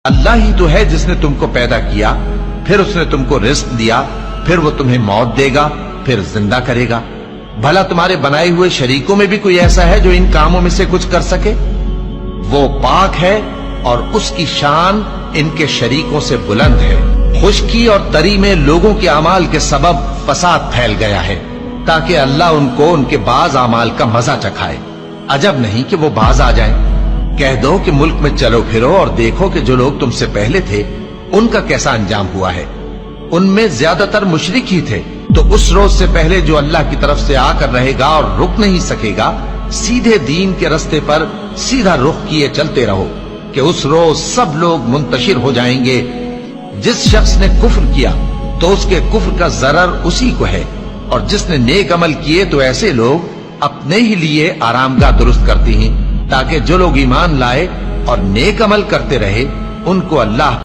اللہ ہی تو ہے جس نے تم کو پیدا کیا، پھر اس نے تم کو رزق دیا، پھر وہ تمہیں موت دے گا، پھر زندہ کرے گا۔ بھلا تمہارے بنائے ہوئے شریکوں میں بھی کوئی ایسا ہے جو ان کاموں میں سے کچھ کر سکے؟ وہ پاک ہے اور اس کی شان ان کے شریکوں سے بلند ہے۔ خشکی اور تری میں لوگوں کے اعمال کے سبب فساد پھیل گیا ہے، تاکہ اللہ ان کو ان کے بعض اعمال کا مزہ چکھائے۔ عجب نہیں کہ وہ باز آ جائیں۔ کہہ دو کہ ملک میں چلو پھرو اور دیکھو کہ جو لوگ تم سے پہلے تھے ان کا کیسا انجام ہوا ہے۔ ان میں زیادہ تر مشرک ہی تھے، تو اس روز سے پہلے جو اللہ کی طرف سے آ کر رہے گا اور رک نہیں سکے گا، سیدھے دین کے رستے پر سیدھا رخ کیے چلتے رہو، کہ اس روز سب لوگ منتشر ہو جائیں گے۔ جس شخص نے کفر کیا تو اس کے کفر کا ضرر اسی کو ہے، اور جس نے نیک عمل کیے تو ایسے لوگ اپنے ہی لیے آرامگاہ درست کرتی ہیں، تاکہ جو لوگ ایمان لائے اور نیک عمل کرتے رہے ان کو اللہ